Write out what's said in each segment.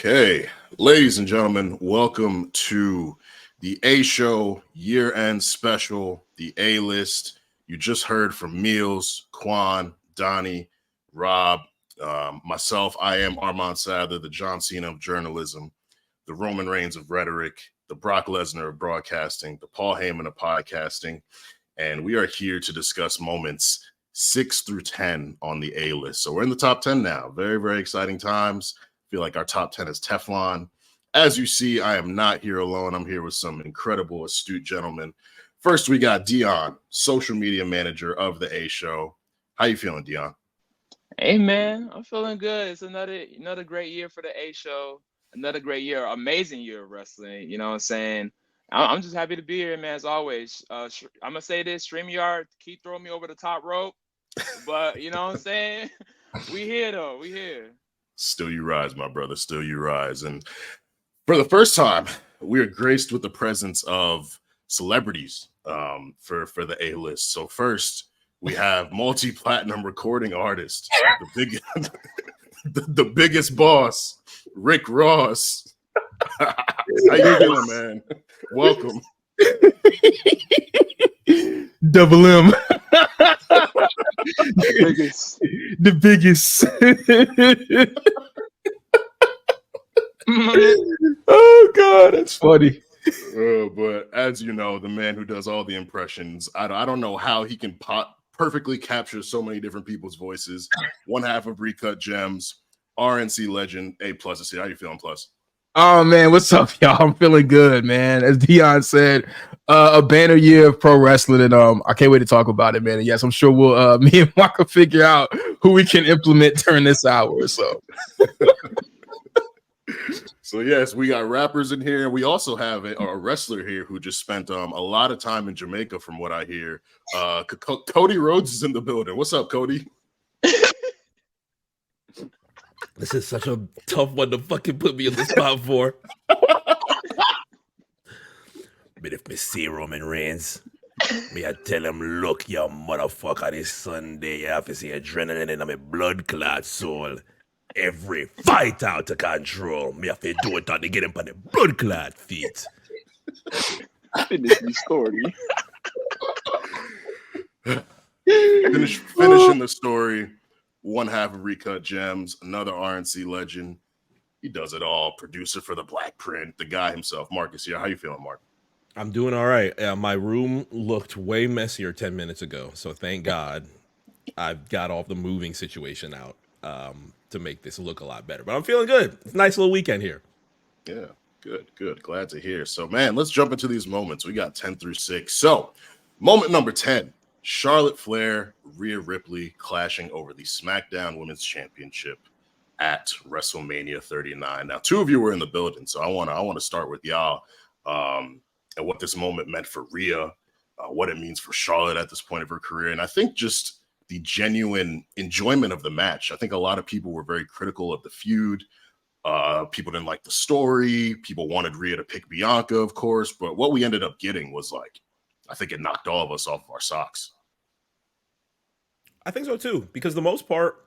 Okay, ladies and gentlemen, welcome to the A Show year-end special, the A List. You just heard from Meals, Quan, Donnie, Rob, myself. I am Armon Sather, the John Cena of journalism, the Roman Reigns of rhetoric, the Brock Lesnar of broadcasting, the Paul Heyman of podcasting, and we are here to discuss moments 6 through 10 on the A List. So we're in the top 10 now. Very, very exciting times. Feel like our top 10 is Teflon. As you see, I am not here alone. I'm here with some incredible, astute gentlemen. First, we got Deon, social media manager of the A Show. How you feeling, Deon? Hey, man, I'm feeling good. It's another great year for the A Show. Another great year, amazing year of wrestling. You know what I'm saying? I'm just happy to be here, man, as always. I'm going to say this, StreamYard, keep throwing me over the top rope. But, you know what I'm saying? We here, though. We here. Still you rise, my brother. Still you rise. And for the first time, we are graced with the presence of celebrities for the A List. So first, we have multi-platinum recording artist, the biggest boss, Rick Ross. How you doing, man? Welcome. Double M. The biggest. Oh God, that's funny. But as you know, the man who does all the impressions, I don't know how he can perfectly capture so many different people's voices. One half of Recut Gems, RNC legend, A Plus is here. How you feeling, Plus? Oh man, what's up, y'all? I'm feeling good, man. As Deon said, a banner year of pro wrestling, and I can't wait to talk about it, man. And yes, I'm sure we'll me and Marc will figure out who we can implement during this hour. So yes, we got rappers in here. We also have a wrestler here who just spent a lot of time in Jamaica, from what I hear. Cody Rhodes is in the building. What's up, Cody? This is such a tough one to fucking put me in the spot for. But if me see Roman Reigns, me I tell him, look, you motherfucker, this Sunday you have to see adrenaline in my blood clot soul. Every fight out of control. Me have to do it on to get him on the blood clot feet. Finish the story. Finishing the story. One half of Recut Gems, another RNC legend. He does it all. Producer for the Black Print, the guy himself. Marc is here. How you feeling, Marc? I'm doing all right. My room looked way messier 10 minutes ago, so thank God I got off the moving situation out to make this look a lot better. But I'm feeling good. It's a nice little weekend here. Yeah, good. Glad to hear. So, man, let's jump into these moments. We got 10 through 6. So, moment number 10. Charlotte Flair, Rhea Ripley clashing over the SmackDown Women's Championship at WrestleMania 39. Now, two of you were in the building, so I want to start with y'all and what this moment meant for Rhea, what it means for Charlotte at this point of her career, and I think just the genuine enjoyment of the match. I think a lot of people were very critical of the feud. People didn't like the story. People wanted Rhea to pick Bianca, of course, but what we ended up getting was I think it knocked all of us off of our socks. I think so too, because the most part,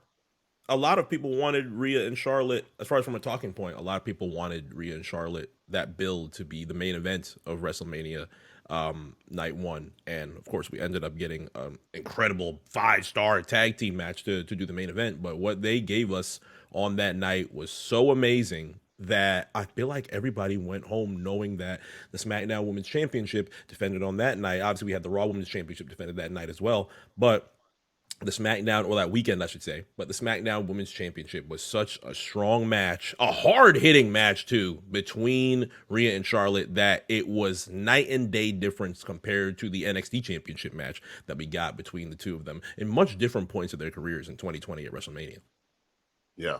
a lot of people wanted Rhea and Charlotte, as far as from a talking point, a lot of people wanted Rhea and Charlotte, that build, to be the main event of WrestleMania night one. And of course, we ended up getting an incredible 5-star tag team match to do the main event. But what they gave us on that night was so amazing that I feel like everybody went home knowing that the SmackDown Women's Championship defended on that night. Obviously, we had the Raw Women's Championship defended that night as well. But the SmackDown, or that weekend, I should say, but the SmackDown Women's Championship was such a strong match, a hard-hitting match, too, between Rhea and Charlotte, that it was night and day difference compared to the NXT Championship match that we got between the two of them in much different points of their careers in 2020 at WrestleMania. Yeah,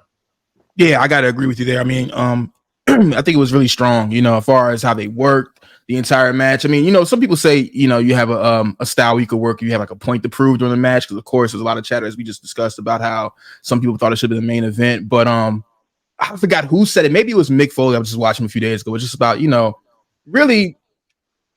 I got to agree with you there. I mean, I think it was really strong, as far as how they worked the entire match. I mean, some people say, you have a style you could work. You have like a point to prove during the match. Because, of course, there's a lot of chatter, as we just discussed, about how some people thought it should be the main event. But I forgot who said it. Maybe it was Mick Foley. I was just watching him a few days ago. It was just about, really,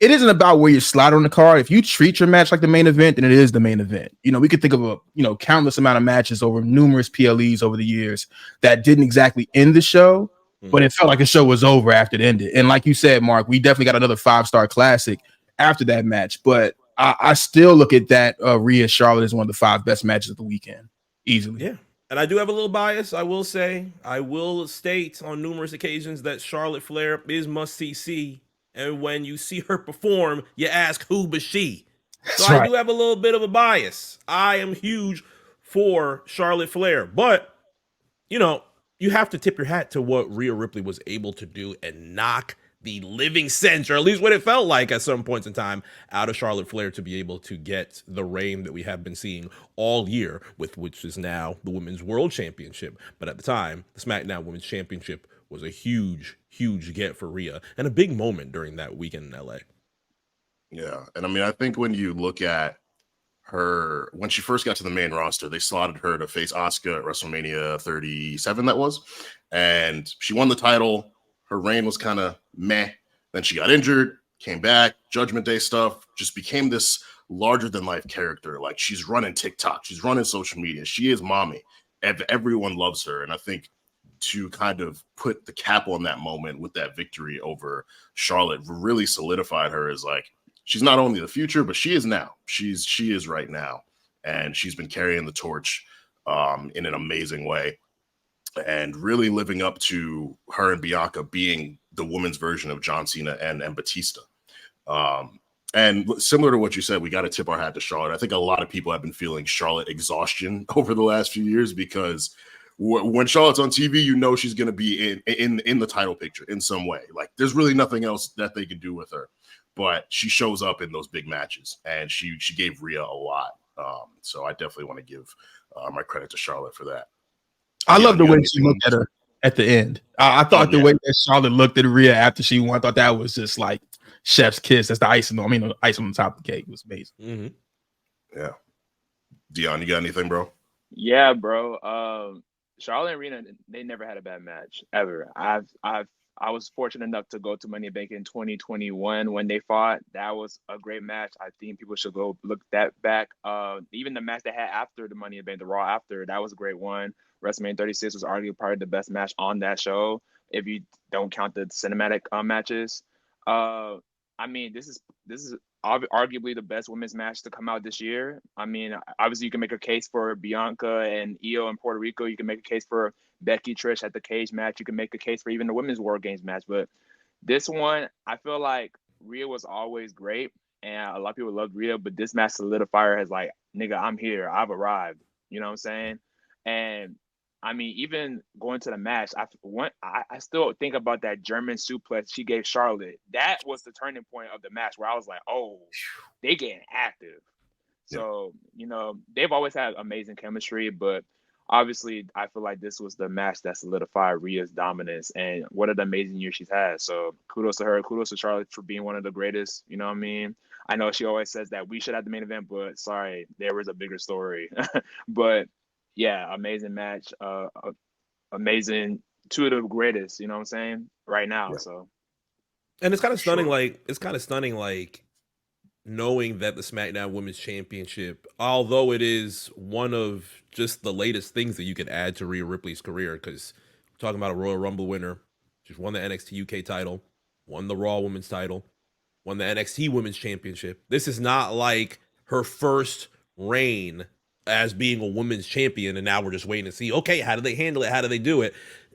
it isn't about where you slide on the card. If you treat your match like the main event, then it is the main event. We could think of a countless amount of matches over numerous PLEs over the years that didn't exactly end the show, but it felt like the show was over after it ended. And like you said, Mark, we definitely got another 5-star classic after that match. But I still look at that Rhea Charlotte as one of the 5 best matches of the weekend, easily. Yeah. And I do have a little bias, I will say. I will state on numerous occasions that Charlotte Flair is must-see. And when you see her perform, you ask, who but she? So I do have a little bit of a bias. I am huge for Charlotte Flair. But, you know, you have to tip your hat to what Rhea Ripley was able to do and knock the living sense, or at least what it felt like at some points in time, out of Charlotte Flair to be able to get the reign that we have been seeing all year, with which is now the Women's World Championship. But at the time, the SmackDown Women's Championship was a huge, huge get for Rhea and a big moment during that weekend in LA. Yeah. And I mean, I think when you look at her, when she first got to the main roster, they slotted her to face Asuka at WrestleMania 37, that was. And she won the title. Her reign was kind of meh. Then she got injured, came back, Judgment Day stuff, just became this larger-than-life character. Like, she's running TikTok. She's running social media. She is mommy. Everyone loves her. And I think to kind of put the cap on that moment with that victory over Charlotte really solidified her as, like, she's not only the future, but she is now. She is right now. And she's been carrying the torch in an amazing way. And really living up to her and Bianca being the women's version of John Cena and Batista. And similar to what you said, we got to tip our hat to Charlotte. I think a lot of people have been feeling Charlotte exhaustion over the last few years because when Charlotte's on TV, you know she's going to be in the title picture in some way. Like, there's really nothing else that they can do with her. But she shows up in those big matches, and she gave Rhea a lot. So I definitely want to give my credit to Charlotte for that. I love the way she looked at her at the end. I thought the way that Charlotte looked at Rhea after she won, I thought that was just like chef's kiss. That's the icing. The icing on the top of the cake was amazing. Mm-hmm. Yeah. Deon, you got anything, bro? Yeah, bro. Charlotte and Rhea, they never had a bad match ever. I was fortunate enough to go to Money in the Bank in 2021 when they fought. That was a great match. I think people should go look that back. Even the match they had after the Money in the Bank, the Raw after, that was a great one. WrestleMania 36 was arguably probably the best match on that show, if you don't count the cinematic matches. I mean, this is arguably the best women's match to come out this year. I mean, obviously you can make a case for Bianca and Io in Puerto Rico. You can make a case for Becky Trish at the cage match. You can make a case for even the women's War Games match. But this one, I feel like Rhea was always great, and a lot of people loved Rhea. But this match solidified her as like, nigga, I'm here. I've arrived. You know what I'm saying? And I mean, even going to the match, I still think about that German suplex she gave Charlotte. That was the turning point of the match where I was like, oh, they getting active. So, you know, they've always had amazing chemistry, but obviously I feel like this was the match that solidified Rhea's dominance and what an amazing year she's had. So kudos to her. Kudos to Charlotte for being one of the greatest. You know what I mean? I know she always says that we should have the main event, but sorry, there was a bigger story. But yeah, amazing match. Amazing. Two of the greatest, you know what I'm saying? Right now. So, and it's kind of stunning, like knowing that the SmackDown Women's Championship, although it is one of just the latest things that you could add to Rhea Ripley's career, because we're talking about a Royal Rumble winner, she's won the NXT UK title, won the Raw Women's title, won the NXT Women's Championship. This is not like her first reign as being a women's champion, and now we're just waiting to see, okay, how do they handle it? How do they do it?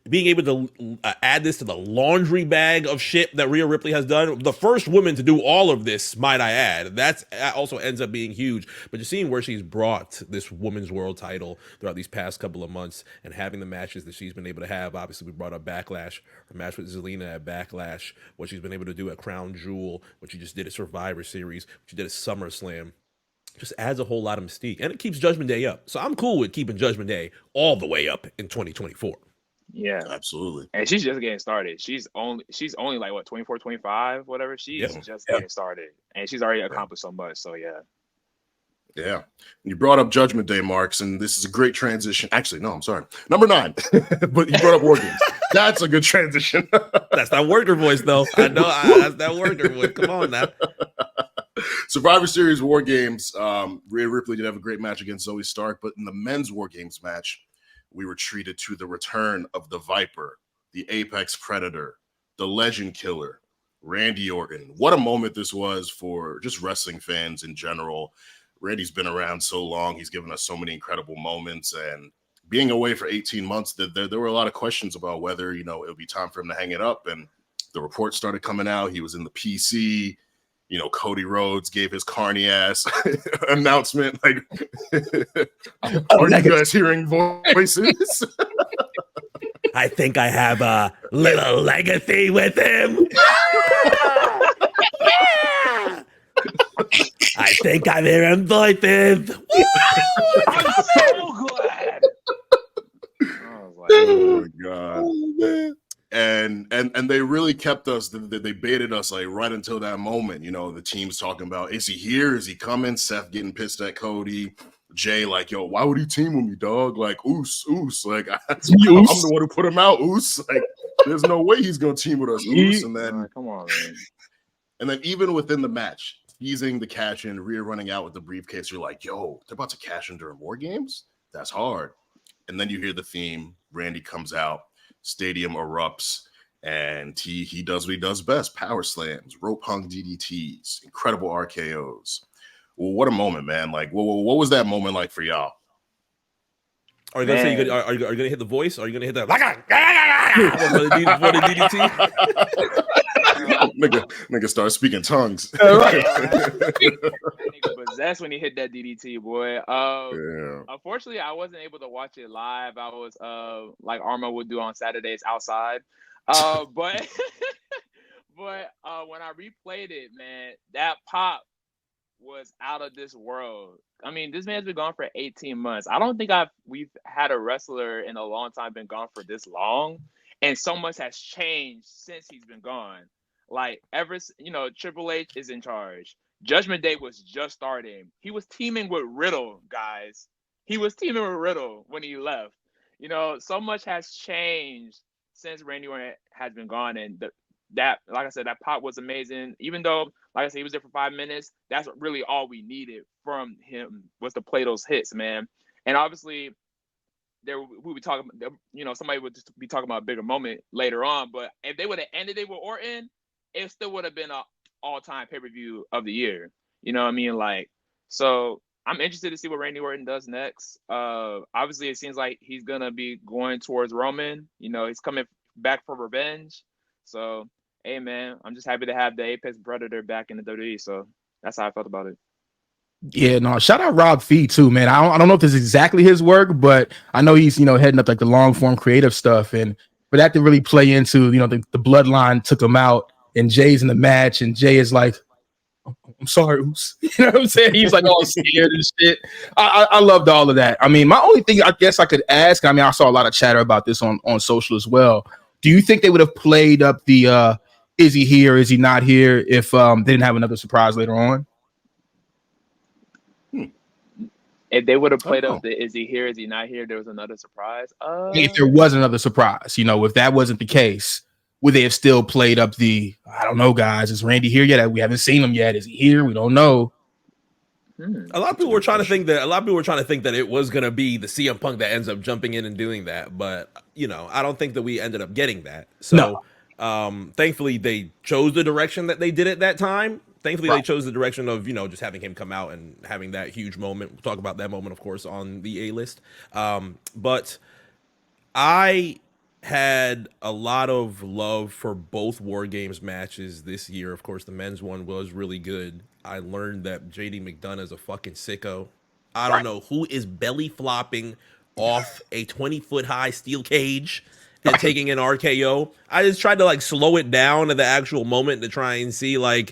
Being able to add this to the laundry bag of shit that Rhea Ripley has done, the first woman to do all of this, might I add, that also ends up being huge. But you're seeing where she's brought this women's world title throughout these past couple of months and having the matches that she's been able to have. Obviously, we brought up Backlash, her match with Zelina at Backlash, what she's been able to do at Crown Jewel, what she just did at Survivor Series, what she did at SummerSlam. Just adds a whole lot of mystique, and it keeps Judgment Day up. So I'm cool with keeping Judgment Day all the way up in 2024. Yeah, absolutely. And she's just getting started. She's only like what, 24, 25, whatever. She's just getting started, and she's already accomplished so much. So yeah. You brought up Judgment Day, Marks, and this is a great transition. Actually, no, I'm sorry. Number 9, but you brought up War Games. That's a good transition. That's that worker voice, though. I know that's that worker voice. Come on now. Survivor Series War Games. Rhea Ripley did have a great match against Zoe Stark, but in the men's War Games match, we were treated to the return of the Viper, the Apex Predator, the Legend Killer, Randy Orton. What a moment this was for just wrestling fans in general. Randy's been around so long. He's given us so many incredible moments. And being away for 18 months, there were a lot of questions about whether, it would be time for him to hang it up. And the reports started coming out. He was in the PC. Cody Rhodes gave his carny ass announcement. Like, are you guys hearing voices? I think I have a little legacy with him. I think I'm hearing voices. I'm so glad. Oh my God. Oh, man. And they really kept us, they baited us like right until that moment. The team's talking about, is he here? Is he coming? Seth getting pissed at Cody. Jay like, yo, why would he team with me, dog? Like, oos. Like, I'm the one who put him out, oos. Like, there's no way he's going to team with us, oos. And then, come on, man. And then even within the match, teasing the cash in, Rhea running out with the briefcase, you're like, yo, they're about to cash in during more games? That's hard. And then you hear the theme. Randy comes out. Stadium erupts, and he does what he does best: power slams, rope hung DDTs, incredible RKOs. Well, what a moment, man! Like, what was that moment like for y'all? Are you gonna say are you gonna hit the voice? Or are you gonna hit that for the DDT? nigga start speaking tongues. Nigga possessed when he hit that DDT, boy. Unfortunately, I wasn't able to watch it live. I was like Armon would do on Saturdays outside. But when I replayed it, man, that pop was out of this world. I mean, this man's been gone for 18 months. I don't think we've had a wrestler in a long time been gone for this long, and so much has changed since he's been gone. Like, Triple H is in charge. Judgment Day was just starting. He was teaming with Riddle, guys. He was teaming with Riddle when he left. So much has changed since Randy Orton has been gone, and that, like I said, that pop was amazing. Even though, like I said, he was there for 5 minutes, that's really all we needed from him was to play those hits, man. And obviously, we would talk, somebody would just be talking about a bigger moment later on. But if they would have ended it with Orton, it still would have been an all-time pay-per-view of the year. You know what I mean? Like, so I'm interested to see what Randy Orton does next. Obviously, it seems like he's gonna be going towards Roman. He's coming back for revenge. So, hey, man, I'm just happy to have the Apex Predator back in the WWE. So that's how I felt about it. Yeah, no, shout out Rob Fee too, man. I don't know if this is exactly his work, but I know he's, heading up like the long form creative stuff. And for that to really play into, the bloodline took him out and Jay's in the match and Jay is like, I'm sorry, Oos. You know what I'm saying? He's like all scared and shit. I loved all of that. I mean, my only thing I guess I could ask, I saw a lot of chatter about this on social as well. Do you think they would have played up the is he here, is he not here if they didn't have another surprise later on? If they would have played up the is he here, is he not here, there was another surprise. If there was another surprise, if that wasn't the case, would they have still played up the, I don't know, guys, is Randy here yet? We haven't seen him yet. Is he here? We don't know. A lot of people were trying to think that it was going to be the CM Punk that ends up jumping in and doing that. But, I don't think that we ended up getting that. So, thankfully, they chose the direction that they did at that time. Thankfully, they chose the direction of, just having him come out and having that huge moment. We'll talk about that moment, of course, on the A-list. But I had a lot of love for both War Games matches this year. Of course, the men's one was really good. I learned that JD McDonough is a fucking sicko. I don't know who is belly flopping off a 20-foot high steel cage and taking an RKO. I just tried to slow it down at the actual moment to try and see I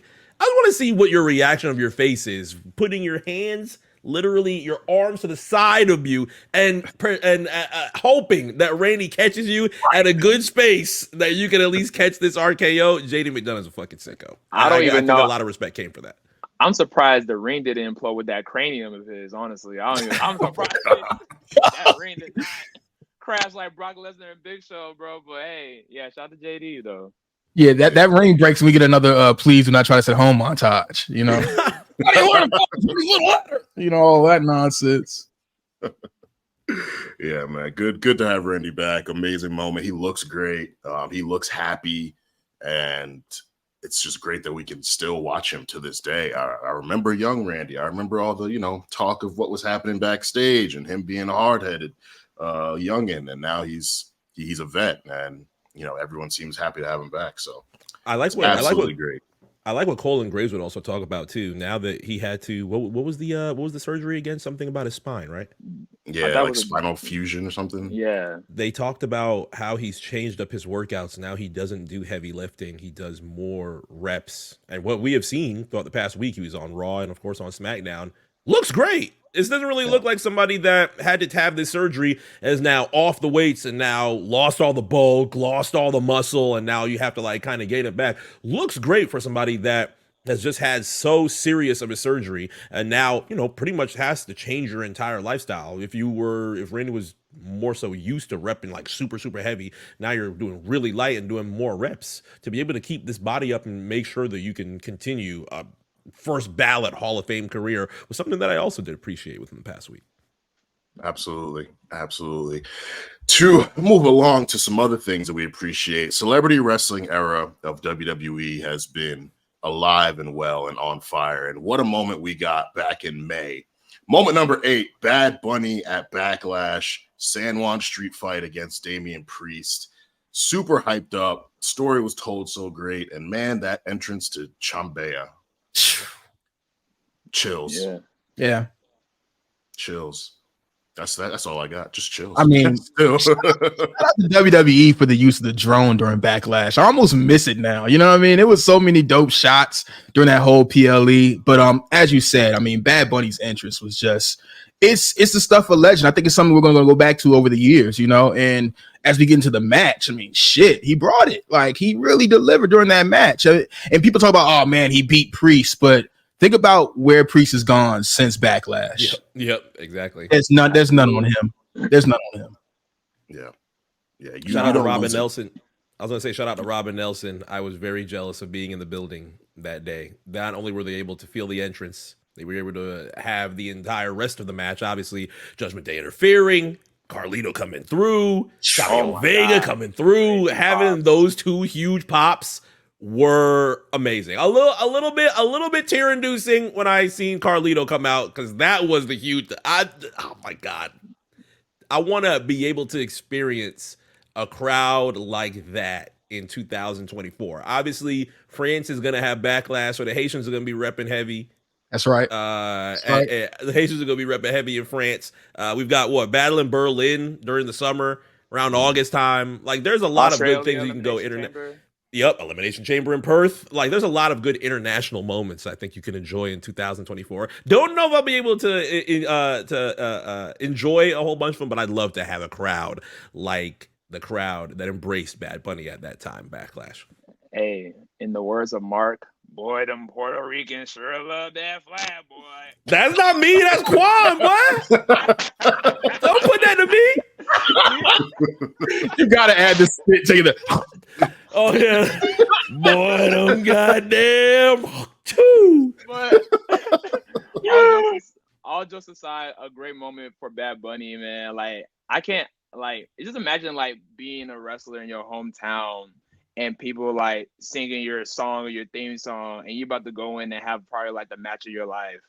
want to see what your reaction of your face is. Putting your hands, literally your arms to the side of you and hoping that Randy catches you at a good space that you can at least catch this RKO. JD McDonough is a fucking sicko. I think a lot of respect came for that. I'm surprised the ring didn't implode with that cranium of his, honestly. I'm surprised that ring did not crash like Brock Lesnar and Big Show, bro. But hey, yeah, shout out to JD though. Yeah, that ring breaks and we get another please do not try to sit home montage, all that nonsense. Yeah, man. Good to have Randy back. Amazing moment. He looks great. He looks happy, and it's just great that we can still watch him to this day. I remember young Randy. I remember all the talk of what was happening backstage and him being a hard-headed youngin, and now he's a vet, and everyone seems happy to have him back. So I like great. I like what Cole and Graves would also talk about too. Now that he had to, what was the surgery again? Something about his spine, right? Yeah, like spinal fusion or something. Yeah. They talked about how he's changed up his workouts. Now he doesn't do heavy lifting. He does more reps. And what we have seen throughout the past week, he was on Raw and of course on SmackDown, looks great. It doesn't really look like somebody that had to have this surgery is now off the weights and now lost all the bulk, lost all the muscle, and now you have to like kind of gain it back. Looks great for somebody that has just had so serious of a surgery and now, pretty much has to change your entire lifestyle. If Randy was more so used to repping like super, super heavy, now you're doing really light and doing more reps to be able to keep this body up and make sure that you can continue first ballot Hall of Fame career was something that I also did appreciate within the past week. Absolutely. To move along to some other things that we appreciate, celebrity wrestling era of WWE has been alive and well and on fire. And what a moment we got back in May. Moment number 8, Bad Bunny at Backlash, San Juan street fight against Damian Priest. Super hyped up. Story was told so great. And man, that entrance to Chambea. Chills. Yeah. Chills. That's all I got. Just chills. I mean, shout out to WWE for the use of the drone during Backlash. I almost miss it now. You know what I mean? It was so many dope shots during that whole PLE. But as you said, I mean, Bad Bunny's entrance was just it's the stuff of legend. I think it's something we're going to go back to over the years, and as we get into the match, I mean, shit, he brought it. Like, he really delivered during that match. And people talk about, oh man, he beat Priest, but think about where Priest has gone since Backlash. Yep, exactly. There's none on him. There's none on him. Yeah. Shout out to Robin Nelson. I was going to say shout out to Robin Nelson. I was very jealous of being in the building that day. Not only were they able to feel the entrance, they were able to have the entire rest of the match. Obviously, Judgment Day interfering, Carlito coming through, Vega coming through, having those two huge pops were amazing. A little bit tear inducing when I seen Carlito come out because that was the huge. Oh my god, I want to be able to experience a crowd like that in 2024. Obviously, France is gonna have Backlash, so the Haitians are gonna be repping heavy. That's right. The Haitians are gonna be repping heavy in France. We've got Battle in Berlin during the summer around August time. Like, there's a lot of good things you can go internet. Yep, Elimination Chamber in Perth. Like, there's a lot of good international moments I think you can enjoy in 2024. Don't know if I'll be able to enjoy a whole bunch of them, but I'd love to have a crowd like the crowd that embraced Bad Bunny at that time, Backlash. Hey, in the words of Marc, boy, them Puerto Ricans sure love that flag, boy. That's not me. That's Quan, boy. Don't put that to me. You gotta add the spit. Take it. Oh yeah, boy, them goddamn two. But all jokes aside, a great moment for Bad Bunny, man. Like, I can't just imagine like being a wrestler in your hometown and people like singing your song or your theme song, and you about to go in and have probably like the match of your life.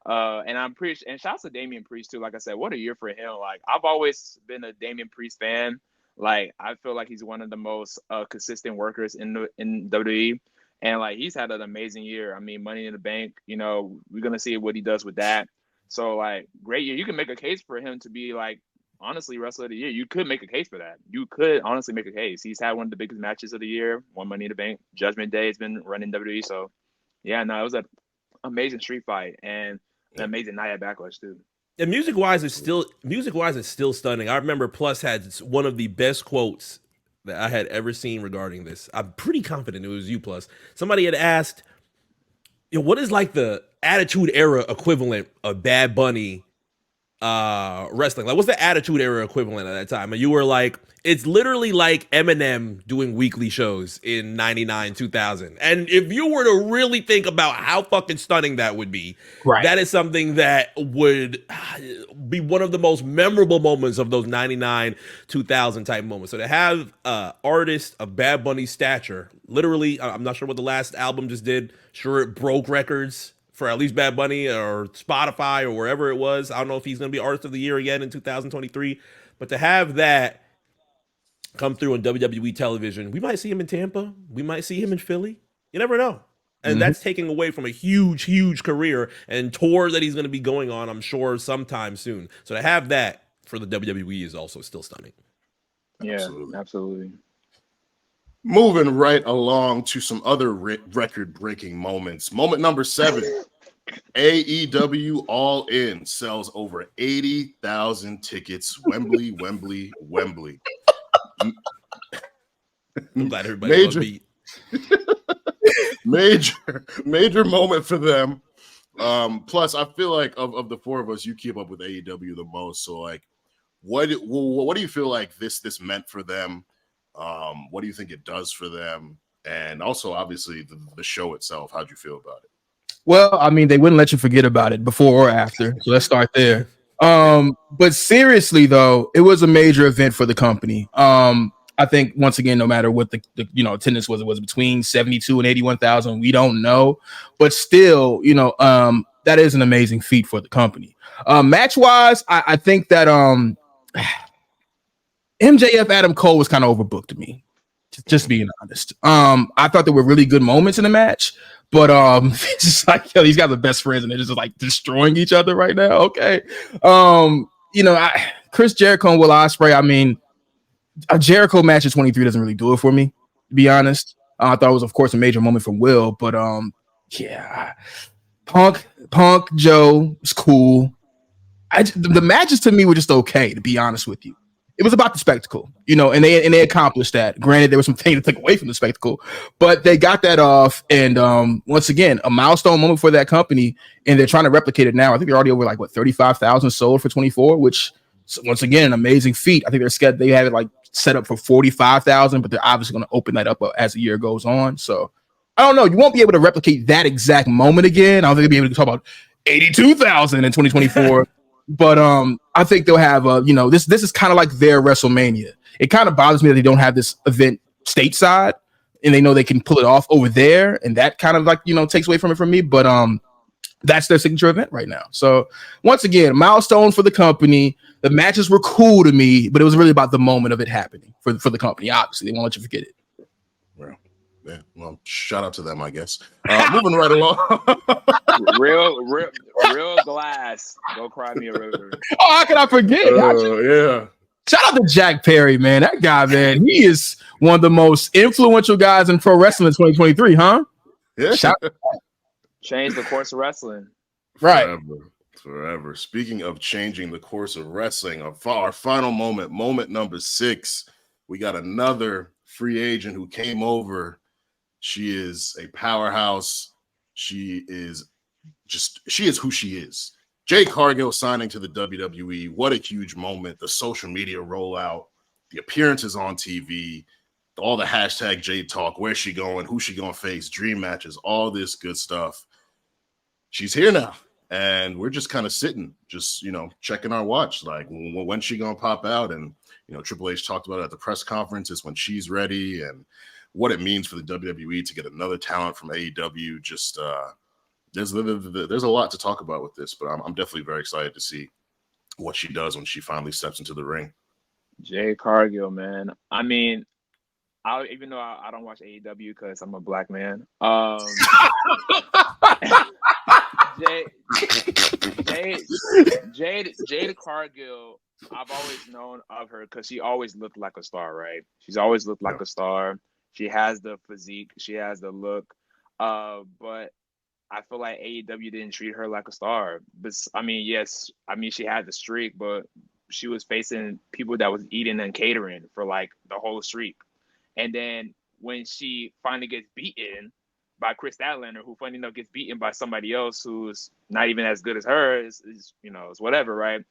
And I'm pretty, and shouts to Damian Priest too. Like I said, what a year for him. Like, I've always been a Damian Priest fan. Like, I feel like he's one of the most consistent workers in WWE, and like, he's had an amazing year. I mean, Money in the Bank. We're gonna see what he does with that. So like, great year. You can make a case for him to be like, honestly, wrestler of the year. You could make a case for that. You could honestly make a case. He's had one of the biggest matches of the year. Won Money in the Bank. Judgment Day has been running WWE. So yeah, no, it was an amazing street fight and an amazing night at Backlash too. And music wise, it's still stunning. I remember Plus had one of the best quotes that I had ever seen regarding this. I'm pretty confident it was you, Plus. Somebody had asked, what is like the Attitude Era equivalent of Bad Bunny wrestling. Like, what's the Attitude Era equivalent at that time? And you were like, it's literally like Eminem doing weekly shows in 99, 2000. And if you were to really think about how fucking stunning that would be, Right. that is something that would be one of the most memorable moments of those 99, 2000 type moments. So to have artists of Bad Bunny's stature, literally, I'm not sure what the last album just did. Sure, it broke records for at least Bad Bunny or Spotify or wherever it was. I don't know if he's going to be Artist of the Year again in 2023. But to have that come through on WWE television, we might see him in Tampa. We might see him in Philly. You never know. And that's taking away from a huge, huge career and tour that he's going to be going on, I'm sure, sometime soon. So to have that for the WWE is also still stunning. Yeah, absolutely. Moving right along to some other record-breaking moments. Moment number 7. AEW All In sells over 80,000 tickets. Wembley. I'm glad everybody was beat. major moment for them. Plus, I feel like of the four of us, you keep up with AEW the most. So, like, what do you feel like this meant for them? What do you think it does for them? And also, obviously, the show itself. How'd you feel about it? Well, I mean, they wouldn't let you forget about it before or after. So let's start there. But seriously, though, it was a major event for the company. I think once again, no matter what the attendance was, it was between 72 and 81,000. We don't know, but still, that is an amazing feat for the company. Match wise, I think that MJF Adam Cole was kind of overbooked to me. Just being honest. I thought there were really good moments in the match, but it's just like, these guys are best friends and they're just like destroying each other right now. Okay. Chris Jericho and Will Ospreay, I mean, a Jericho match at 23 doesn't really do it for me, to be honest. I thought it was, of course, a major moment for Will, but Punk Joe was cool. The matches to me were just okay, to be honest with you. It was about the spectacle, and they accomplished that. Granted, there was some things that took away from the spectacle, but they got that off. And once again, a milestone moment for that company, and they're trying to replicate it now. I think they're already over 35,000 sold for 24, which once again, an amazing feat. I think they have it set up for 45,000, but they're obviously going to open that up as the year goes on. So I don't know. You won't be able to replicate that exact moment again. I don't think they'll be able to talk about 82,000 in 2024. But I think they'll have this is kind of like their WrestleMania. It kind of bothers me that they don't have this event stateside, and they know they can pull it off over there, and that kind of takes away from it for me. But that's their signature event right now. So once again, milestone for the company. The matches were cool to me, but it was really about the moment of it happening for the company. Obviously, they won't let you forget it. Well, shout out to them, I guess. Moving right along. real glass. Go cry me a river. Oh, how can I forget? Yeah. Shout out to Jack Perry, man. That guy, man, he is one of the most influential guys in pro wrestling in 2023, huh? Yeah. Change the course of wrestling. Right. Forever. Speaking of changing the course of wrestling, our final moment number 6, we got another free agent who came over. She is a powerhouse. She is who she is. Jade Cargill signing to the WWE. What a huge moment. The social media rollout, the appearances on TV, all the hashtag Jade talk, where's she going, who's she going to face, dream matches, all this good stuff. She's here now. And we're just kind of sitting, just, checking our watch. Like, when's she going to pop out? And, Triple H talked about it at the press conference. It's when she's ready, and what it means for the WWE to get another talent from AEW. Just there's a lot to talk about with this, but I'm definitely very excited to see what she does when she finally steps into the ring. Jade Cargill, man. I mean, even though I don't watch AEW because I'm a black man. Jade Cargill, I've always known of her because she always looked like a star, right? She's always looked like a star. She has the physique, she has the look, but I feel like AEW didn't treat her like a star. But she had the streak, but she was facing people that was eating and catering for the whole streak. And then when she finally gets beaten by Chris Statlander, who funny enough gets beaten by somebody else who's not even as good as her, is whatever, right?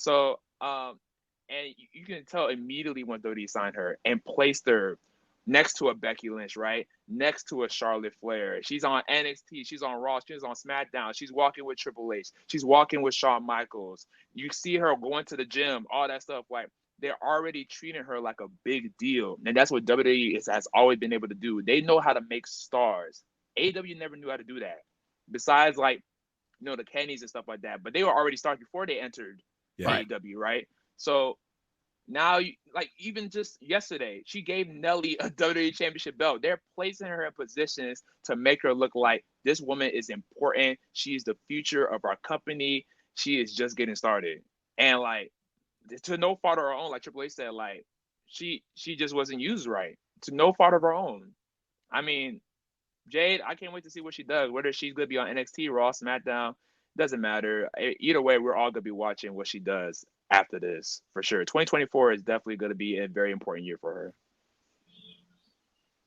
So, and you can tell immediately when WWE signed her and placed her next to a Becky Lynch, right? Next to a Charlotte Flair. She's on NXT. She's on Raw. She's on SmackDown. She's walking with Triple H. She's walking with Shawn Michaels. You see her going to the gym, all that stuff. Like, they're already treating her like a big deal. And that's what WWE has always been able to do. They know how to make stars. AEW never knew how to do that. Besides, like, the Kennys and stuff like that. But they were already stars before they entered AEW, right? So now, like, even just yesterday, she gave Nelly a WWE Championship belt. They're placing her in positions to make her look like this woman is important. She's the future of our company. She is just getting started. And, like, to no fault of her own, like Triple H said, like, she just wasn't used right. To no fault of her own. I mean, Jade, I can't wait to see what she does. Whether she's going to be on NXT, Raw, SmackDown, doesn't matter. Either way, we're all going to be watching what she does after this, for sure. 2024 is definitely going to be a very important year for her.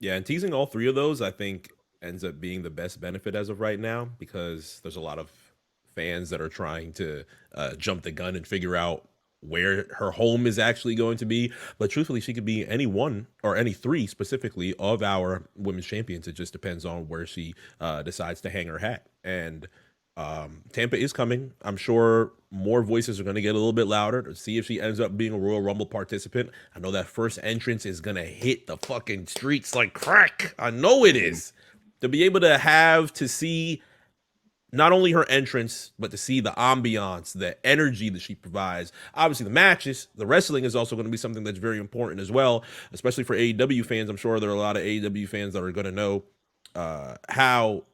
Yeah, and teasing all three of those, I think, ends up being the best benefit as of right now, because there's a lot of fans that are trying to jump the gun and figure out where her home is actually going to be. But truthfully, she could be any one or any three specifically of our women's champions. It just depends on where she decides to hang her hat. And Tampa is coming. I'm sure more voices are going to get a little bit louder to see if she ends up being a Royal Rumble participant. I know that first entrance is going to hit the fucking streets like crack. I know it is. To be able to see not only her entrance, but to see the ambiance, the energy that she provides. Obviously, the matches, the wrestling is also going to be something that's very important as well, especially for AEW fans. I'm sure there are a lot of AEW fans that are going to know how,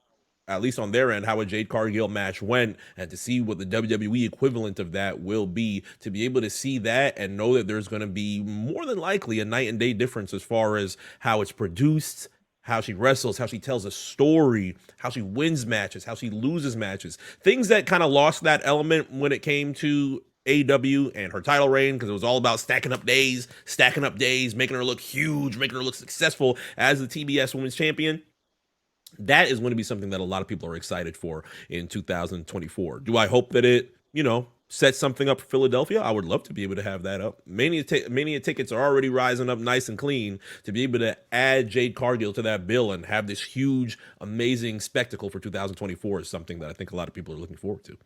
at least on their end, how a Jade Cargill match went, and to see what the WWE equivalent of that will be, to be able to see that and know that there's going to be more than likely a night and day difference as far as how it's produced, how she wrestles, how she tells a story, how she wins matches, how she loses matches. Things that kind of lost that element when it came to AEW and her title reign, because it was all about stacking up days, making her look huge, making her look successful as the TBS Women's Champion. That is going to be something that a lot of people are excited for in 2024. Do I hope that it, set something up for Philadelphia? I would love to be able to have that up. Mania tickets are already rising up nice and clean. To be able to add Jade Cargill to that bill and have this huge, amazing spectacle for 2024 is something that I think a lot of people are looking forward to.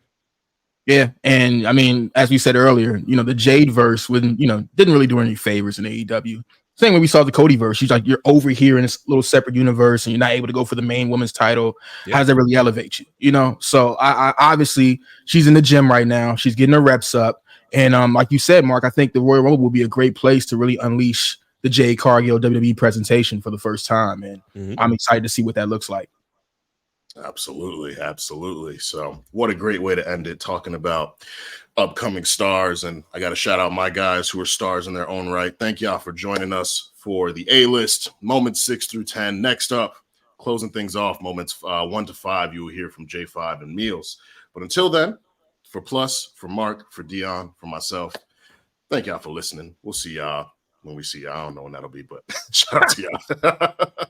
Yeah, and I mean, as we said earlier, the Jade verse didn't really do any favors in AEW. Same when we saw the Cody verse. She's like, you're over here in this little separate universe and you're not able to go for the main women's title. Yeah. How does that really elevate you? So I obviously she's in the gym right now. She's getting her reps up. And like you said, Mark, I think the Royal Rumble will be a great place to really unleash the Jade Cargill WWE presentation for the first time. And I'm excited to see what that looks like. Absolutely. So what a great way to end it, talking about upcoming stars. And I got to shout out my guys who are stars in their own right. Thank y'all for joining us for the A-list, moments 6 through 10. Next up, closing things off, moments 1 to 5, you will hear from J5 and Meals. But until then, for Plus, for Marc, for Deon, for myself, thank y'all for listening. We'll see y'all when we see y'all. I don't know when that'll be, but shout out to y'all.